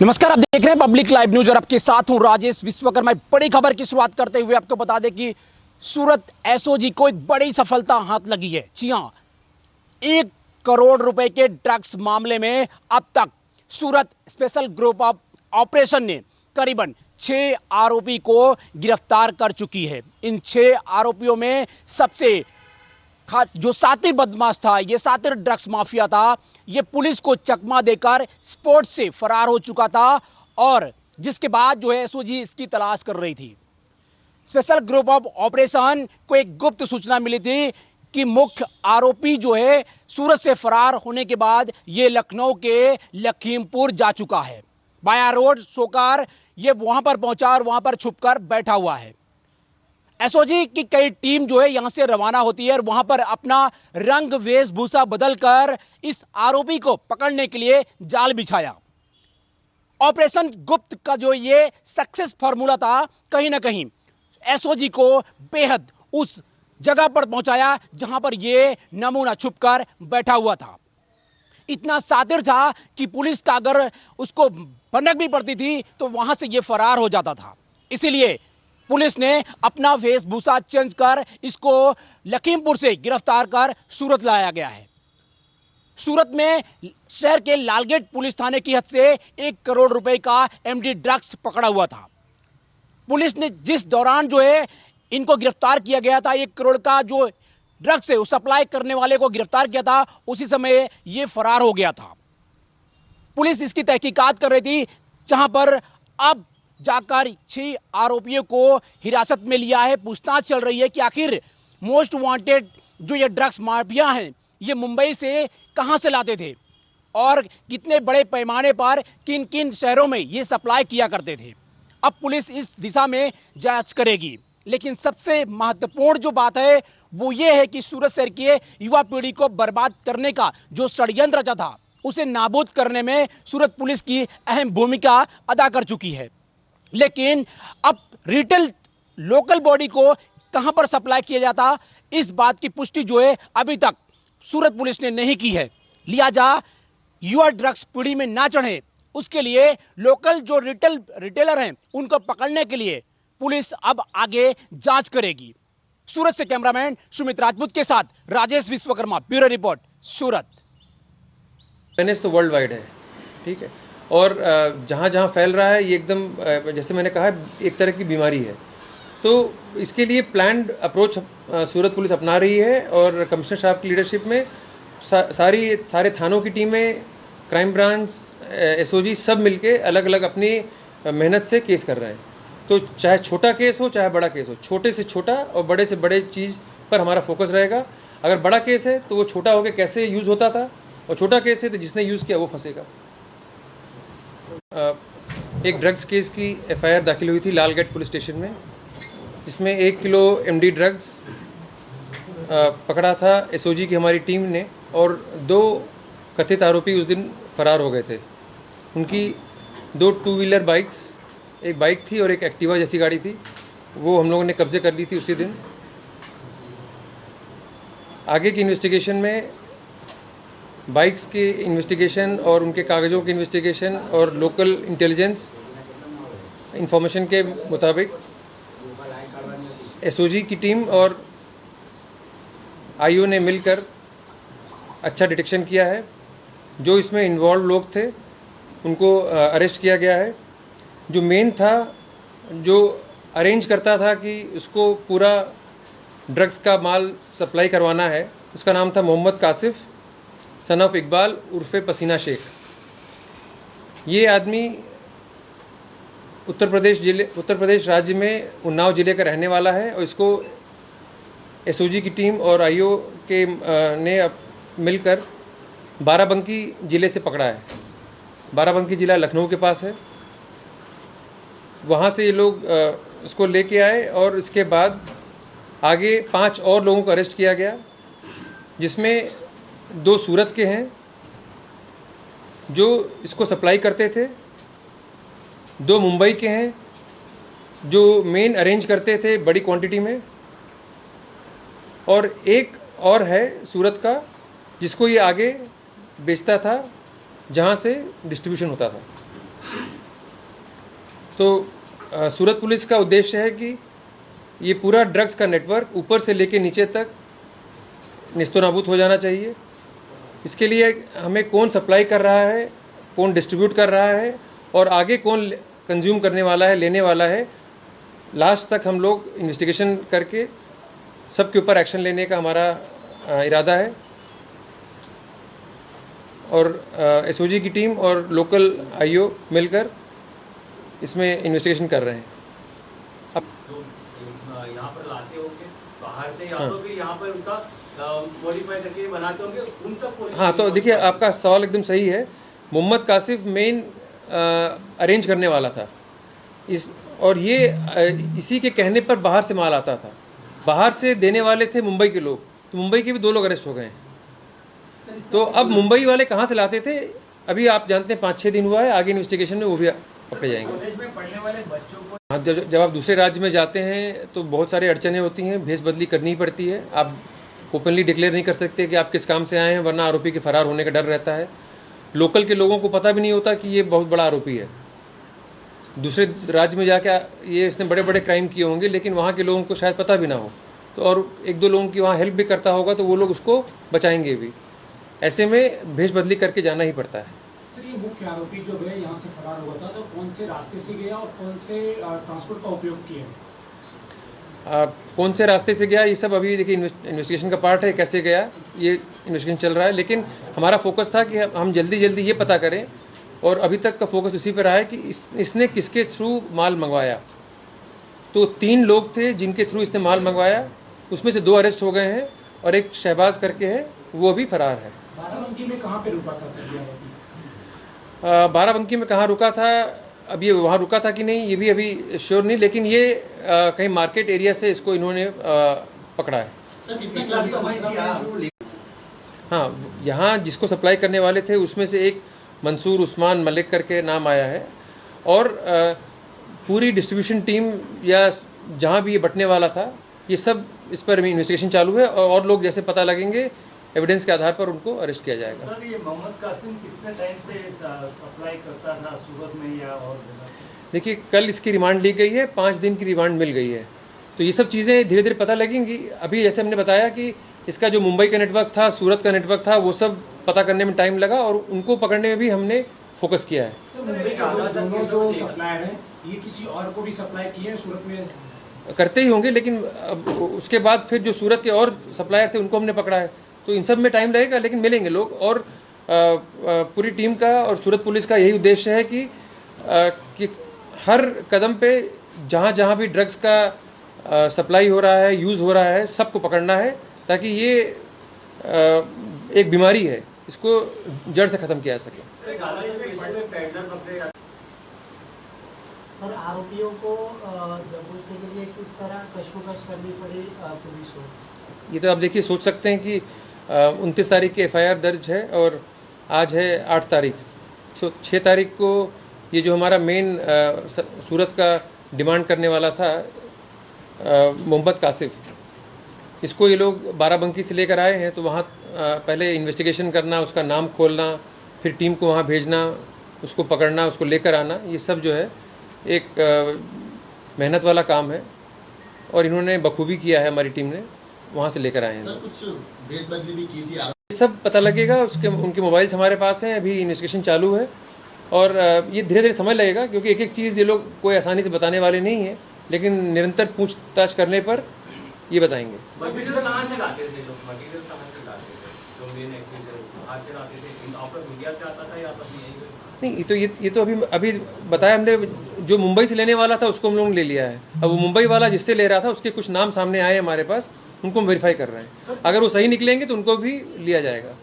नमस्कार, आप देख रहे हैं पब्लिक लाइव न्यूज और आपके साथ हूं राजेश विश्वकर्मा। बड़ी खबर की शुरुआत करते हुए आपको बता दें कि सूरत एसओजी को एक बड़ी सफलता हाथ लगी है। जी हां, 1 करोड़ रुपए के ड्रग्स मामले में अब तक सूरत स्पेशल ग्रुप ऑफ ऑपरेशन ने करीबन 6 आरोपी को गिरफ्तार कर चुकी है। इन 6 आरोपियों में सबसे जो सातिर बदमाश था, ये सातिर ड्रग्स माफिया था, ये पुलिस को चकमा देकर स्पॉट से फरार हो चुका था और जिसके बाद जो है एसओजी इसकी तलाश कर रही थी। स्पेशल ग्रुप ऑफ ऑपरेशन को एक गुप्त सूचना मिली थी कि मुख्य आरोपी जो है सूरत से फरार होने के बाद ये लखनऊ के लखीमपुर जा चुका है। बाया रोड सोकर ये वहां पर पहुंचा और वहां पर छुपकर बैठा हुआ है। एसओजी की कई टीम जो है यहां से रवाना होती है और वहां पर अपना रंग वेशभूषा बदलकर इस आरोपी को पकड़ने के लिए जाल बिछाया। ऑपरेशन गुप्त का जो ये सक्सेस फार्मूला था, कहीं ना कहीं एसओजी को बेहद उस जगह पर पहुंचाया जहां पर ये नमूना छुपकर बैठा हुआ था। इतना सातिर था कि पुलिस का अगर उसको भनक भी पड़ती थी तो वहां से ये फरार हो जाता था। इसीलिए पुलिस ने अपना वेशभूषा चेंज कर इसको लखीमपुर से गिरफ्तार कर सूरत लाया गया है। सूरत में शहर के लालगेट पुलिस थाने की हद से 1 करोड़ रुपए का एमडी ड्रग्स पकड़ा हुआ था। पुलिस ने जिस दौरान जो है इनको गिरफ्तार किया गया था, 1 करोड़ का जो ड्रग्स है उस सप्लाई करने वाले को गिरफ्तार किया था, उसी समय ये फरार हो गया था। पुलिस इसकी तहकीकात कर रही थी, जहां पर अब जाकर 6 आरोपियों को हिरासत में लिया है। पूछताछ चल रही है कि आखिर मोस्ट वांटेड जो ये ड्रग्स माफिया हैं, ये मुंबई से कहां से लाते थे और कितने बड़े पैमाने पर किन किन शहरों में ये सप्लाई किया करते थे। अब पुलिस इस दिशा में जांच करेगी। लेकिन सबसे महत्वपूर्ण जो बात है वो ये है कि सूरत शहर की युवा पीढ़ी को बर्बाद करने का जो षड्यंत्र रचा था, उसे नाबूद करने में सूरत पुलिस की अहम भूमिका अदा कर चुकी है। लेकिन अब रिटेल लोकल बॉडी को कहां पर सप्लाई किया जाता, इस बात की पुष्टि जो है अभी तक सूरत पुलिस ने नहीं की है। लिहाजा युवा ड्रग्स पीढ़ी में ना चढ़े, उसके लिए लोकल जो रिटेलर हैं उनको पकड़ने के लिए पुलिस अब आगे जांच करेगी। सूरत से कैमरामैन सुमित राजपूत के साथ राजेश विश्वकर्मा, ब्यूरो रिपोर्ट, सूरत। मेनेस तो वर्ल्ड वाइड है, ठीक है, और जहाँ जहाँ फैल रहा है ये एकदम जैसे मैंने कहा एक तरह की बीमारी है। तो इसके लिए प्लान्ड अप्रोच सूरत पुलिस अपना रही है और कमिश्नर साहब की लीडरशिप में सारे थानों की टीमें, क्राइम ब्रांच, एसओजी सब मिलके अलग अलग अपनी मेहनत से केस कर रहे हैं। तो चाहे छोटा केस हो चाहे बड़ा केस हो, छोटे से छोटा और बड़े से बड़े चीज़ पर हमारा फोकस रहेगा। अगर बड़ा केस है तो वो छोटा होकर कैसे यूज़ होता था, और छोटा केस है तो जिसने यूज़ किया वो फंसेगा। एक ड्रग्स केस की एफआईआर दाखिल हुई थी लालगेट पुलिस स्टेशन में, जिसमें 1 किलो एमडी ड्रग्स पकड़ा था एसओजी की हमारी टीम ने, और 2 कथित आरोपी उस दिन फरार हो गए थे। उनकी 2 टू व्हीलर बाइक्स, एक बाइक थी और एक एक्टिवा जैसी गाड़ी थी, वो हम लोगों ने कब्जे कर ली थी उसी दिन। आगे की इन्वेस्टिगेशन में बाइक्स की इन्वेस्टिगेशन और उनके कागज़ों की इन्वेस्टिगेशन और लोकल इंटेलिजेंस इंफॉर्मेशन के मुताबिक एसओजी की टीम और आईओ ने मिलकर अच्छा डिटेक्शन किया है। जो इसमें इन्वॉल्व लोग थे उनको अरेस्ट किया गया है। जो मेन था, जो अरेंज करता था कि उसको पूरा ड्रग्स का माल सप्लाई करवाना है, उसका नाम था मोहम्मद कासिफ सन ऑफ इकबाल उर्फे पसीना शेख। ये आदमी उत्तर प्रदेश राज्य में उन्नाव ज़िले का रहने वाला है और इसको एसओजी की टीम और आईओ के ने मिलकर बाराबंकी ज़िले से पकड़ा है। बाराबंकी ज़िला लखनऊ के पास है। वहाँ से ये लोग इसको लेके आए और इसके बाद आगे 5 और लोगों को अरेस्ट किया गया, जिसमें 2 सूरत के हैं जो इसको सप्लाई करते थे, 2 मुंबई के हैं जो मेन अरेंज करते थे बड़ी क्वांटिटी में, और एक और है सूरत का जिसको ये आगे बेचता था, जहाँ से डिस्ट्रीब्यूशन होता था। तो सूरत पुलिस का उद्देश्य है कि ये पूरा ड्रग्स का नेटवर्क ऊपर से लेके नीचे तक निस्तोनाबूद हो जाना चाहिए। इसके लिए हमें कौन सप्लाई कर रहा है, कौन डिस्ट्रीब्यूट कर रहा है और आगे कौन कंज्यूम करने वाला है, लेने वाला है, लास्ट तक हम लोग इन्वेस्टिगेशन करके सबके ऊपर एक्शन लेने का हमारा इरादा है। और एसओजी की टीम और लोकल आईओ मिलकर इसमें इन्वेस्टिगेशन कर रहे हैं। अब यहाँ पर लाते होंगे बाहर से या तो फिर यहाँ पर उनका मॉडिफाई करके बनाते होंगे उन तक पुलिस। हाँ, तो देखिए आपका सवाल एकदम सही है। मोहम्मद कासिफ मेन अरेंज करने वाला था और ये इसी के कहने पर बाहर से माल आता था। बाहर से देने वाले थे मुंबई के लोग, तो मुंबई के भी 2 लोग अरेस्ट हो गए हैं। तो अब मुंबई वाले कहाँ से लाते थे अभी आप जानते हैं, 5-6 दिन हुआ है, आगे इन्वेस्टिगेशन में वो भी पकड़े जाएंगे। हाँ, जब आप दूसरे राज्य में जाते हैं तो बहुत सारी अड़चनें होती हैं, भेस बदली करनी पड़ती है। आप ओपनली डिक्लेयर नहीं कर सकते कि आप किस काम से आए हैं, वरना आरोपी के फरार होने का डर रहता है। लोकल के लोगों को पता भी नहीं होता कि ये बहुत बड़ा आरोपी है। दूसरे राज्य में जाके ये इसने बड़े बड़े क्राइम किए होंगे, लेकिन वहाँ के लोगों को शायद पता भी ना हो, तो और 1-2 लोगों की वहाँ हेल्प भी करता होगा, तो वो लोग उसको बचाएंगे भी। ऐसे में भेष बदली करके जाना ही पड़ता है। सर, ये मुख्य आरोपी जो है यहाँ से फरार हुआ था, तो कौन से रास्ते से गया और कौन से ट्रांसपोर्ट का उपयोग किया? कौन से रास्ते से गया ये सब अभी देखिए इन्वेस्टिगेशन का पार्ट है, कैसे गया ये इन्वेस्टिगेशन चल रहा है। लेकिन हमारा फोकस था कि हम जल्दी जल्दी ये पता करें, और अभी तक का फोकस उसी पर रहा है कि इसने किसके थ्रू माल मंगवाया। तो 3 लोग थे जिनके थ्रू इसने माल मंगवाया, उसमें से 2 अरेस्ट हो गए हैं और एक शहबाज करके है, वो अभी फरार है। बाराबंकी में कहाँ पे रुका था सर ये आरोपी? बाराबंकी में कहाँ रुका था, अब ये वहाँ रुका था कि नहीं ये भी अभी श्योर नहीं, लेकिन ये कहीं मार्केट एरिया से इसको इन्होंने पकड़ा है। हाँ, यहाँ जिसको सप्लाई करने वाले थे उसमें से एक मंसूर उस्मान मलिक करके नाम आया है, और पूरी डिस्ट्रीब्यूशन टीम या जहाँ भी ये बटने वाला था, ये सब इस पर इन्वेस्टिगेशन चालू है, और लोग जैसे पता लगेंगे एविडेंस के आधार पर उनको अरेस्ट किया जाएगा। सर, ये मोहम्मद कासिम कितने टाइम से सप्लाई करता था सूरत में या और? देखिए, कल इसकी रिमांड ली गई है, 5 दिन की रिमांड मिल गई है, तो ये सब चीज़ें धीरे धीरे पता लगेंगी। अभी जैसे हमने बताया कि इसका जो मुंबई का नेटवर्क था, सूरत का नेटवर्क था, वो सब पता करने में टाइम लगा, और उनको पकड़ने में भी हमने फोकस किया है। सर, मुंबई के दोनों जो सप्लायर हैं, ये किसी और को भी सप्लाई किए हैं सूरत में? करते ही होंगे, लेकिन अब उसके बाद फिर जो सूरत के और सप्लायर थे उनको हमने पकड़ा है, तो इन सब में टाइम लगेगा, लेकिन मिलेंगे लोग। और पूरी टीम का और सूरत पुलिस का यही उद्देश्य है कि हर कदम पे जहाँ जहाँ भी ड्रग्स का सप्लाई हो रहा है, यूज़ हो रहा है, सबको पकड़ना है, ताकि ये एक बीमारी है, इसको जड़ से ख़त्म किया जा सके। सर, आरोपियों को दबोचने के लिए किस तरह कशमकश करनी पड़ी पुलिस को? ये तो आप देखिए, सोच सकते हैं कि 29 तारीख की FIR दर्ज है और आज है 8 तारीख। 6 तारीख को ये जो हमारा मेन सूरत का डिमांड करने वाला था मोहम्मद कासिफ, इसको ये लोग बाराबंकी से लेकर आए हैं, तो वहाँ पहले इन्वेस्टिगेशन करना, उसका नाम खोलना, फिर टीम को वहाँ भेजना, उसको पकड़ना, उसको लेकर आना, ये सब जो है एक मेहनत वाला काम है, और इन्होंने बखूबी किया है, हमारी टीम ने वहाँ से लेकर आए हैं। सर, कुछ भेस बदली भी की थी? ये सब पता लगेगा, उनके मोबाइल्स हमारे पास हैं, अभी इन्वेस्टिगेशन चालू है, और ये धीरे धीरे समझ लगेगा, क्योंकि एक एक चीज़ ये लोग कोई आसानी से बताने वाले नहीं है, लेकिन निरंतर पूछताछ करने पर ये बताएंगे। मटेरियल कहाँ से लाते थे लोग? मटेरियल कहाँ से लाते थे? जो मेन एक्टिविटी बाहर से लाते थे, आपका मीडिया से आता था या अपनी यही? नहीं, तो ये तो अभी बताया हमने, जो मुंबई से लेने वाला था उसको हम लोगों ने ले लिया है। अब वो मुंबई वाला जिससे ले रहा था उसके कुछ नाम सामने आए हमारे पास, उनको हम वेरीफाई कर रहे हैं। अगर वो सही निकलेंगे तो उनको भी लिया जाएगा।